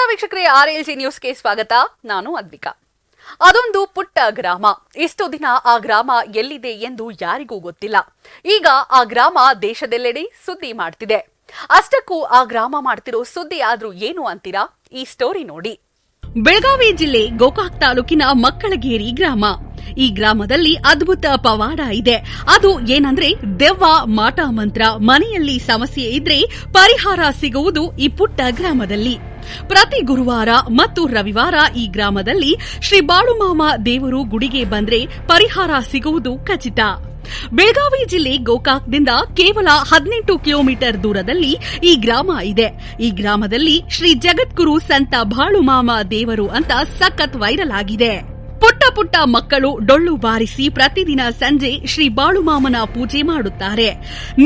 ನಮಸ್ಕಾರ ವೀಕ್ಷಕರೇ, RLG ನ್ಯೂಸ್ಗೆ ಸ್ವಾಗತ. ನಾನು ಅದ್ವಿಕಾ. ಅದೊಂದು ಪುಟ್ಟ ಗ್ರಾಮ. ಇಷ್ಟು ದಿನ ಆ ಗ್ರಾಮ ಎಲ್ಲಿದೆ ಎಂದು ಯಾರಿಗೂ ಗೊತ್ತಿಲ್ಲ. ಈಗ ಆ ಗ್ರಾಮ ದೇಶದೆಲ್ಲೆಡೆ ಸುದ್ದಿ ಮಾಡ್ತಿದೆ. ಅಷ್ಟಕ್ಕೂ ಆ ಗ್ರಾಮ ಮಾಡ್ತಿರೋ ಸುದ್ದಿ ಆದ್ರೂ ಏನು ಅಂತೀರಾ? ಈ ಸ್ಟೋರಿ ನೋಡಿ. ಬೆಳಗಾವಿ ಜಿಲ್ಲೆ ಗೋಕಾಕ್ ತಾಲೂಕಿನ ಮಕ್ಕಳಗೇರಿ ಗ್ರಾಮ. ಈ ಗ್ರಾಮದಲ್ಲಿ ಅದ್ಭುತ ಪವಾಡ ಇದೆ. ಅದು ಏನಂದ್ರೆ ದೆವ್ವ, ಮಾಟ ಮಂತ್ರ, ಮನೆಯಲ್ಲಿ ಸಮಸ್ಯೆ ಇದ್ರೆ ಪರಿಹಾರ ಸಿಗುವುದು ಈ ಪುಟ್ಟ ಗ್ರಾಮದಲ್ಲಿ. ಪ್ರತಿ ಗುರುವಾರ ಮತ್ತು ರವಿವಾರ ಈ ಗ್ರಾಮದಲ್ಲಿ ಶ್ರೀ ಬಾಳುಮಾಮ ದೇವರು ಗುಡಿಗೆ ಬಂದ್ರೆ ಪರಿಹಾರ ಸಿಗುವುದು ಖಚಿತ. ಬೆಳಗಾವಿ ಜಿಲ್ಲೆ ಗೋಕಾಕ್ದಿಂದ ಕೇವಲ 18 ಕಿಲೋಮೀಟರ್ ದೂರದಲ್ಲಿ ಈ ಗ್ರಾಮ ಇದೆ. ಈ ಗ್ರಾಮದಲ್ಲಿ ಶ್ರೀ ಜಗದ್ಗುರು ಸಂತ ಬಾಳುಮಾಮ ದೇವರು ಅಂತ ಸಖತ್ ವೈರಲ್ ಆಗಿದೆ. ಪುಟ್ಟ ಪುಟ್ಟ ಮಕ್ಕಳು ಡೊಳ್ಳು ಬಾರಿಸಿ ಪ್ರತಿದಿನ ಸಂಜೆ ಶ್ರೀ ಬಾಳುಮಾಮನ ಪೂಜೆ ಮಾಡುತ್ತಾರೆ.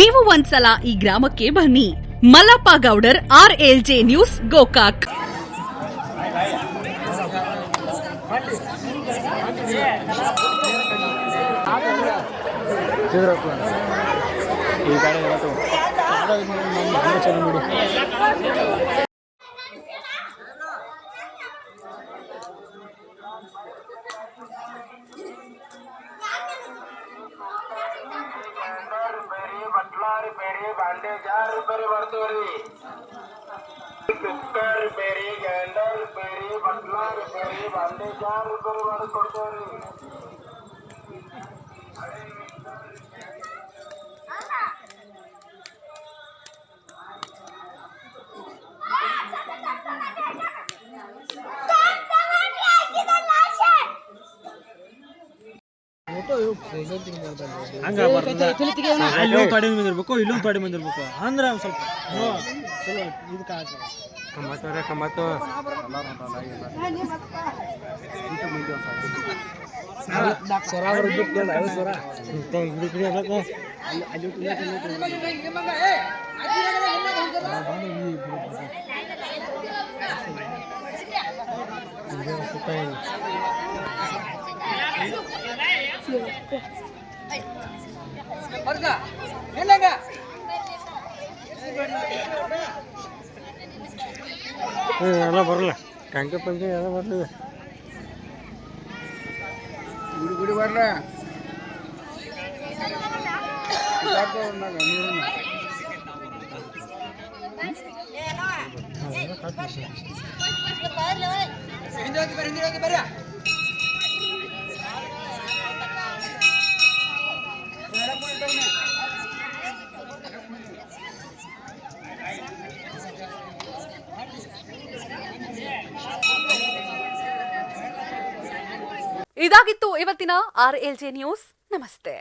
ನೀವು ಒಂದ್ಸಲ ಈ ಗ್ರಾಮಕ್ಕೆ ಬನ್ನಿ. Mallappa Goudar, RLG news, Gokak. ಬೇರೆ ಬಾಂಡೆ ಜಾರು ಬೇರೆ ಬರ್ತವ್ರಿ. ಕುಕ್ಕರ್ ಬೇರೆ, ಗ್ರೈಂಡರ್ ಬೇರೆ, ಬಟ್ಲಾರ್ ಬೇರೆ, ಬಾಂಡೆ ಜಾರು ಬೇರೆ ಮಾಡಿಕೊಡ್ತೇವ್ರಿ. ಇಲ್ಲೊಂದು ತೊಡೆ ಬಂದಿರ್ಬೇಕು, ಇಲ್ಲೊಂದು ತೊಡೆ ಬಂದಿರ್ಬೇಕು ಅಂದ್ರೆ ಒಂದು ಸ್ವಲ್ಪ ಎಲ್ಲ ಬರಲ್ಲ. ಟ್ಯಾಂಕರ್ ಪಂಚೆ ಎಲ್ಲ ಬರ್ತದೆ. ಗುಡಿ ಬರ್ಲ ಇದಾಗಿತ್ತು ಇವತ್ತಿನ RLG ನ್ಯೂಸ್. ನಮಸ್ತೆ.